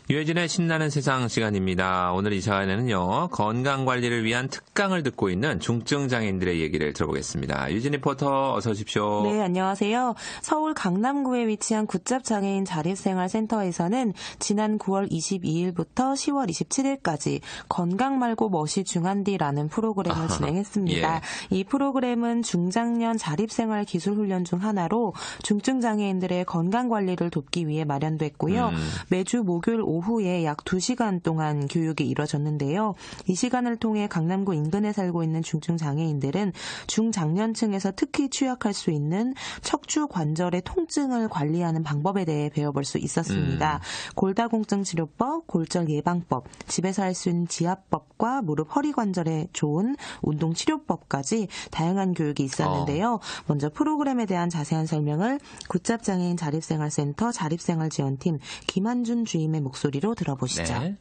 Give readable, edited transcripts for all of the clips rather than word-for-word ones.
유해진의 신나는 세상 시간입니다. 오늘 이 시간에는요, 건강관리를 위한 특강을 듣고 있는 중증장애인들의 얘기를 들어보겠습니다. 유진 리포터 어서 오십시오. 네, 안녕하세요. 서울 강남구에 위치한 굿잡장애인 자립생활센터에서는 지난 9월 22일부터 10월 27일까지 건강 말고 멋이 중한디라는 프로그램을 진행했습니다. 예. 이 프로그램은 중장년 자립생활 기술훈련 중 하나로 중증장애인들의 건강관리를 돕기 위해 마련됐고요. 매주 목요일 오후에 약 2시간 동안 교육이 이뤄졌는데요. 이 시간을 통해 강남구 인근에 살고 있는 중증장애인들은 중장년층에서 특히 취약할 수 있는 척추 관절의 통증을 관리하는 방법에 대해 배워볼 수 있었습니다. 골다공증 치료법, 골절 예방법, 집에서 할 수 있는 지압법과 무릎 허리 관절에 좋은 운동 치료법까지 다양한 교육이 있었는데요. 먼저 프로그램에 대한 자세한 설명을 굿잡장애인 자립생활센터 자립생활지원팀 김한준 주임의 목소리로 들어보시죠. 네.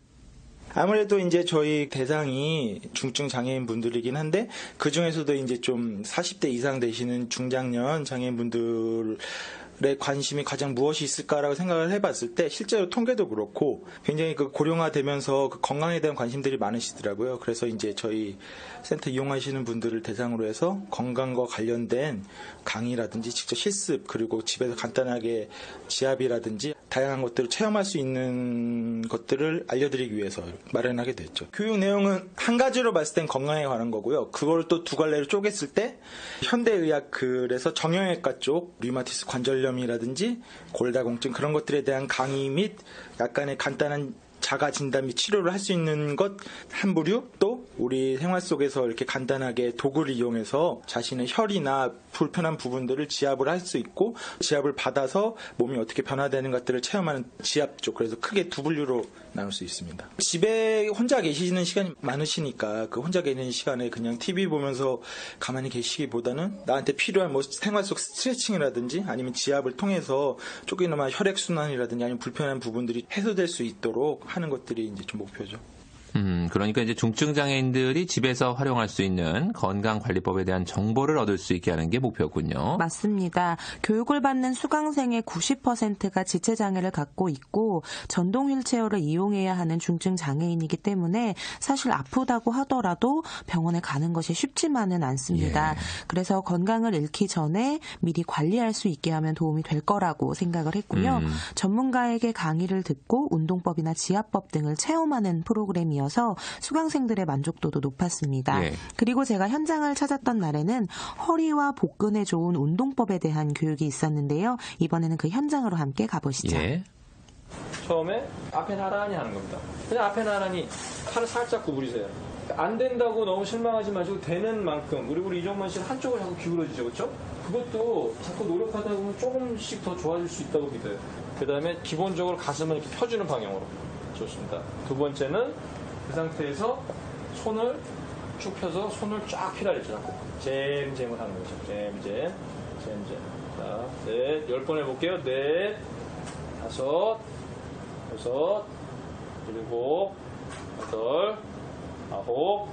아무래도 이제 저희 대상이 중증 장애인 분들이긴 한데 그 중에서도 이제 좀 40대 이상 되시는 중장년 장애인 분들의 관심이 가장 무엇이 있을까라고 생각을 해봤을 때 실제로 통계도 그렇고 굉장히 그 고령화되면서 그 건강에 대한 관심들이 많으시더라고요. 그래서 이제 저희 센터 이용하시는 분들을 대상으로 해서 건강과 관련된 강의라든지 직접 실습 그리고 집에서 간단하게 지압이라든지 다양한 것들을 체험할 수 있는 것들을 알려드리기 위해서 마련하게 됐죠. 교육 내용은 한 가지로 봤을 땐 건강에 관한 거고요. 그걸 또 두 갈래로 쪼갰을 때 현대의학 그래서 정형외과 쪽 류마티스 관절염이라든지 골다공증 그런 것들에 대한 강의 및 약간의 간단한 자가 진단 및 치료를 할 수 있는 것 한 부류 또 우리 생활 속에서 이렇게 간단하게 도구를 이용해서 자신의 혈이나 불편한 부분들을 지압을 할 수 있고 지압을 받아서 몸이 어떻게 변화되는 것들을 체험하는 지압 쪽 그래서 크게 두 분류로 나눌 수 있습니다. 집에 혼자 계시는 시간이 많으시니까 그 혼자 계시는 시간에 그냥 TV 보면서 가만히 계시기보다는 나한테 필요한 뭐 생활 속 스트레칭이라든지 아니면 지압을 통해서 조금이나마 혈액순환이라든지 아니면 불편한 부분들이 해소될 수 있도록 하는 것들이 이제 좀 목표죠. 그러니까 이제 중증장애인들이 집에서 활용할 수 있는 건강관리법에 대한 정보를 얻을 수 있게 하는 게 목표군요. 맞습니다. 교육을 받는 수강생의 90%가 지체장애를 갖고 있고 전동 휠체어를 이용해야 하는 중증장애인이기 때문에 사실 아프다고 하더라도 병원에 가는 것이 쉽지만은 않습니다. 예. 그래서 건강을 잃기 전에 미리 관리할 수 있게 하면 도움이 될 거라고 생각을 했고요. 전문가에게 강의를 듣고 운동법이나 지압법 등을 체험하는 프로그램이어서 수강생들의 만족도도 높았습니다. 예. 그리고 제가 현장을 찾았던 날에는 허리와 복근에 좋은 운동법에 대한 교육이 있었는데요. 이번에는 그 현장으로 함께 가보시죠. 예. 처음에 앞에 나란히 하는 겁니다. 그냥 앞에 나란히 팔을 살짝 구부리세요. 안 된다고 너무 실망하지 마시고 되는 만큼 그리고 우리 이정만 씨는 한쪽을 자꾸 기울어지죠. 그렇죠? 그것도 자꾸 노력하다 보면 조금씩 더 좋아질 수 있다고 믿어요. 그 다음에 기본적으로 가슴을 이렇게 펴주는 방향으로. 좋습니다. 두 번째는 그 상태에서 손을 쭉 펴서 손을 쫙 휘날리죠. 잼잼을 하는 거죠. 잼잼. 자, 넷, 10번 해볼게요. 넷, 다섯, 여섯, 일곱, 여덟, 아홉,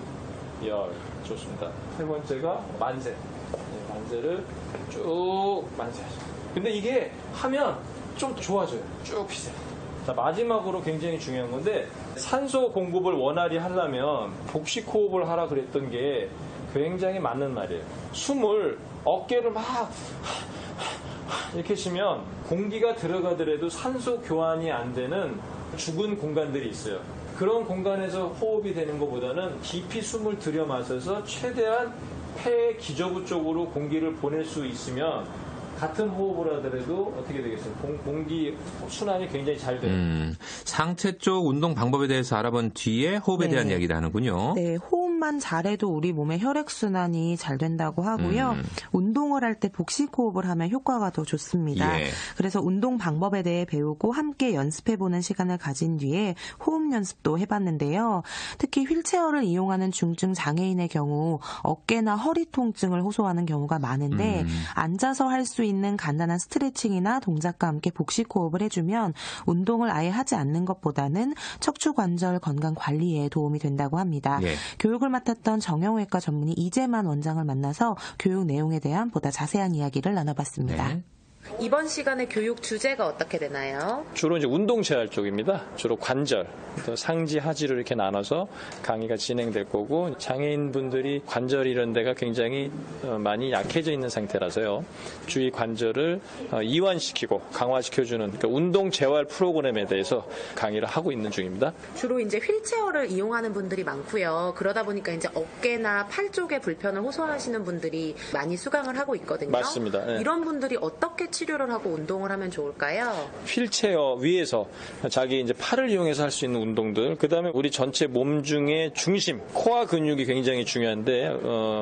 열. 좋습니다. 세 번째가 만세. 네, 만세를 쭉 만세하죠. 근데 이게 하면 좀 좋아져요. 쭉 피세요. 자, 마지막으로 굉장히 중요한 건데 산소 공급을 원활히 하려면 복식 호흡을 하라 그랬던 게 굉장히 맞는 말이에요. 숨을 어깨를 막 이렇게 쉬면 공기가 들어가더라도 산소 교환이 안 되는 죽은 공간들이 있어요. 그런 공간에서 호흡이 되는 것보다는 깊이 숨을 들여 마셔서 최대한 폐 기저부 쪽으로 공기를 보낼 수 있으면 같은 호흡을 하더라도 어떻게 되겠어요? 공기 순환이 굉장히 잘 돼요. 상체 쪽 운동 방법에 대해서 알아본 뒤에 호흡에 대한 이야기를 하는군요. 네, 호흡만 잘해도 우리 몸의 혈액순환이 잘 된다고 하고요. 운동을 할 때 복식 호흡을 하면 효과가 더 좋습니다. 예. 그래서 운동 방법에 대해 배우고 함께 연습해보는 시간을 가진 뒤에 호흡 연습도 해봤는데요. 특히 휠체어를 이용하는 중증 장애인의 경우 어깨나 허리 통증을 호소하는 경우가 많은데 앉아서 할 수 있는 간단한 스트레칭이나 동작과 함께 복식 호흡을 해주면 운동을 아예 하지 않는 것보다는 척추 관절 건강 관리에 도움이 된다고 합니다. 예. 교육을 맡았던 정형외과 전문의 이재만 원장을 만나서 교육 내용에 대한 보다 자세한 이야기를 나눠봤습니다. 네. 이번 시간의 교육 주제가 어떻게 되나요? 주로 이제 운동 재활 쪽입니다. 주로 관절, 또 상지, 하지로 이렇게 나눠서 강의가 진행될 거고 장애인분들이 관절 이런 데가 굉장히 많이 약해져 있는 상태라서요. 주위 관절을 이완시키고 강화시켜주는 그러니까 운동 재활 프로그램에 대해서 강의를 하고 있는 중입니다. 주로 이제 휠체어를 이용하는 분들이 많고요. 그러다 보니까 이제 어깨나 팔 쪽에 불편을 호소하시는 분들이 많이 수강을 하고 있거든요. 맞습니다. 네. 이런 분들이 어떻게 치료를 하고 운동을 하면 좋을까요? 휠체어 위에서 자기 이제 팔을 이용해서 할 수 있는 운동들, 그 다음에 우리 전체 몸 중에 중심, 코어 근육이 굉장히 중요한데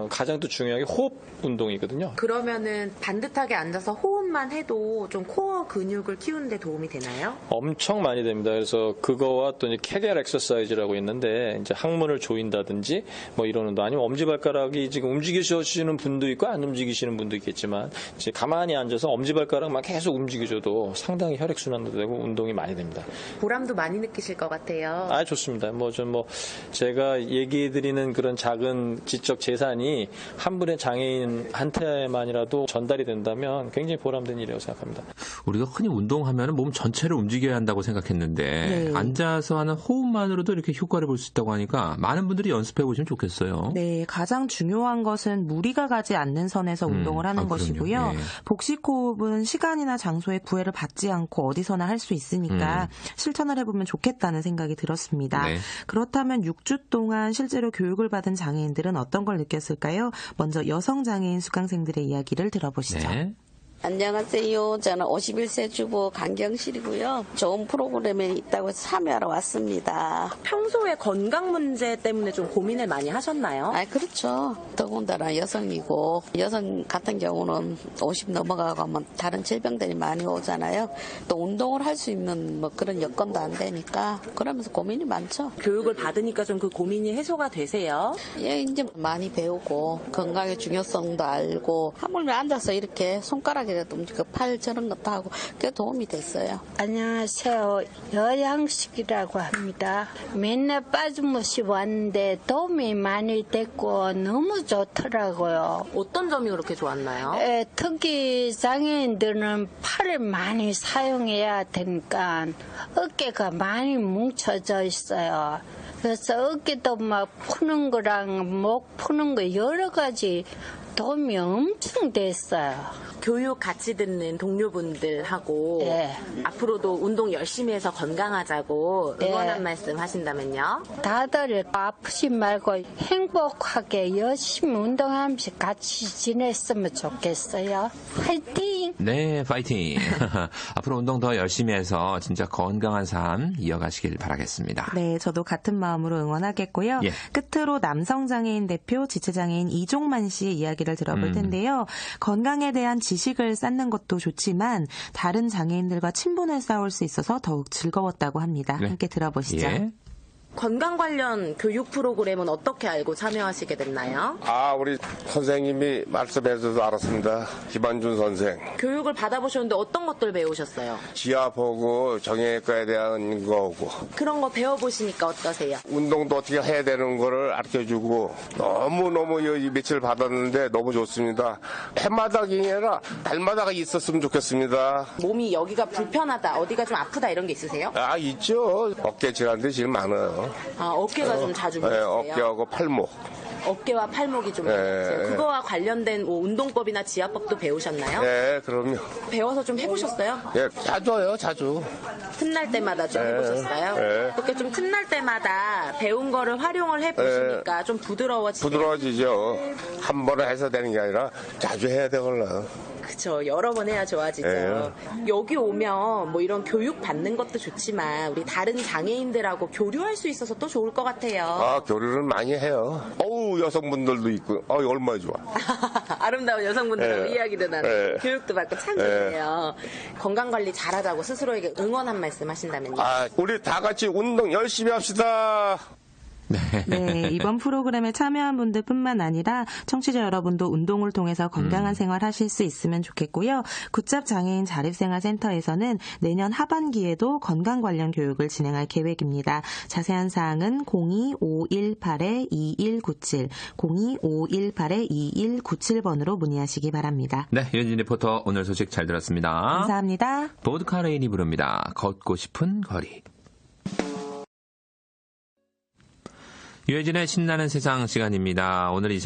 가장 또 중요하게 호흡 운동이거든요. 그러면은 반듯하게 앉아서 호흡만 해도 좀 코어 근육을 키우는 데 도움이 되나요? 엄청 많이 됩니다. 그래서 그거와 또 이제 케겔 엑서사이즈라고 있는데 이제 항문을 조인다든지 뭐 이런 운동, 아니면 엄지발가락이 지금 움직이시는 분도 있고 안 움직이시는 분도 있겠지만 이제 가만히 앉아서 엄지발가락만 계속 움직여줘도 상당히 혈액순환도 되고 운동이 많이 됩니다. 보람도 많이 느끼실 것 같아요. 아, 좋습니다. 제가 얘기해드리는 그런 작은 지적 재산이 한 분의 장애인한테만이라도 전달이 된다면 굉장히 보람된 일이라고 생각합니다. 우리가 흔히 운동하면 몸 전체를 움직여야 한다고 생각했는데 네. 앉아서 하는 호흡만으로도 이렇게 효과를 볼 수 있다고 하니까 많은 분들이 연습해 보시면 좋겠어요. 네, 가장 중요한 것은 무리가 가지 않는 선에서 운동을 하는 것이고요. 예. 복식호흡은 시간이나 장소에 구애를 받지 않고 어디서나 할 수 있으니까 실천을 해보면 좋겠다는 생각이 들었습니다. 네. 그렇다면 6주 동안 실제로 교육을 받은 장애인들은 어떤 걸 느꼈을까요? 먼저 여성 장애인 수강생들의 이야기를 들어보시죠. 네. 안녕하세요. 저는 51세 주부 강경실이고요. 좋은 프로그램에 있다고 해서 참여하러 왔습니다. 평소에 건강 문제 때문에 좀 고민을 많이 하셨나요? 그렇죠. 더군다나 여성이고 여성 같은 경우는 50 넘어가면 다른 질병들이 많이 오잖아요. 또 운동을 할 수 있는 뭐 그런 여건도 안 되니까 그러면서 고민이 많죠. 교육을 받으니까 좀 그 고민이 해소가 되세요? 예, 이제 많이 배우고 건강의 중요성도 알고 하물며 앉아서 이렇게 손가락이라도 움직이고 팔 저런 것도 하고 그게 도움이 됐어요. 안녕하세요. 여양식이라고 합니다. 맨날 빠짐없이 왔는데 도움이 많이 됐고 너무 좋더라고요. 어떤 점이 그렇게 좋았나요? 특히 장애인들은 팔을 많이 사용해야 되니까 어깨가 많이 뭉쳐져 있어요. 그래서 어깨도 막 푸는 거랑 목 푸는 거 여러 가지 도움이 엄청 됐어요. 교육 같이 듣는 동료분들하고 네. 앞으로도 운동 열심히 해서 건강하자고 응원 한 말씀 하신다면요? 다들 아프지 말고 행복하게 열심히 운동하면서 같이 지냈으면 좋겠어요. 화이팅! 네, 파이팅. 앞으로 운동 더 열심히 해서 진짜 건강한 삶 이어가시길 바라겠습니다. 네, 저도 같은 마음으로 응원하겠고요. 예. 끝으로 남성장애인 대표 지체장애인 이종만 씨의 이야기를 들어볼 텐데요. 건강에 대한 지식을 쌓는 것도 좋지만 다른 장애인들과 친분을 쌓을 수 있어서 더욱 즐거웠다고 합니다. 네. 함께 들어보시죠. 예. 건강 관련 교육 프로그램은 어떻게 알고 참여하시게 됐나요? 우리 선생님이 말씀해줘서 알았습니다. 김한준 선생. 교육을 받아보셨는데 어떤 것들 배우셨어요? 지압하고 정형외과에 대한 거고 그런 거 배워보시니까 어떠세요? 운동도 어떻게 해야 되는 거를 가르쳐주고 너무너무 이 며칠 받았는데 너무 좋습니다. 해마다가 아니라 달마다가 있었으면 좋겠습니다. 몸이 여기가 불편하다, 어디가 좀 아프다 이런 게 있으세요? 있죠. 어깨 질환들이 제일 많아요. 어깨가 좀 자주 네, 문제세요? 어깨하고 팔목. 어깨와 팔목이 좀 네. 문제세요? 그거와 관련된 뭐 운동법이나 지압법도 배우셨나요? 네, 그럼요. 배워서 좀 해보셨어요? 예, 자주 해요, 자주. 틈날 때마다 좀 해보셨어요? 네. 그렇게 좀 틈날 때마다 배운 거를 활용을 해보시니까 좀 부드러워지죠? 부드러워지죠. 한 번에 해서 되는 게 아니라 자주 해야 되걸라. 그렇죠. 여러 번 해야 좋아지죠. 네. 여기 오면 뭐 이런 교육 받는 것도 좋지만 우리 다른 장애인들하고 교류할 수 있어서 또 좋을 것 같아요. 교류를 많이 해요. 여성분들도 있고, 얼마나 좋아. 아름다운 여성분들하고 네. 이야기도 나누고 네. 교육도 받고 참 좋네요. 건강관리 잘하자고 스스로에게 응원 한 말씀 하신다면요? 우리 다 같이 운동 열심히 합시다. 네, 이번 프로그램에 참여한 분들뿐만 아니라 청취자 여러분도 운동을 통해서 건강한 생활 하실 수 있으면 좋겠고요. 굿잡 장애인 자립생활센터에서는 내년 하반기에도 건강 관련 교육을 진행할 계획입니다. 자세한 사항은 02518-2197, 02518-2197번으로 문의하시기 바랍니다. 네, 유진 리포터 오늘 소식 잘 들었습니다. 감사합니다. 보드카 레인이 부릅니다. 걷고 싶은 거리. 유해진의 신나는 세상 시간입니다. 오늘 이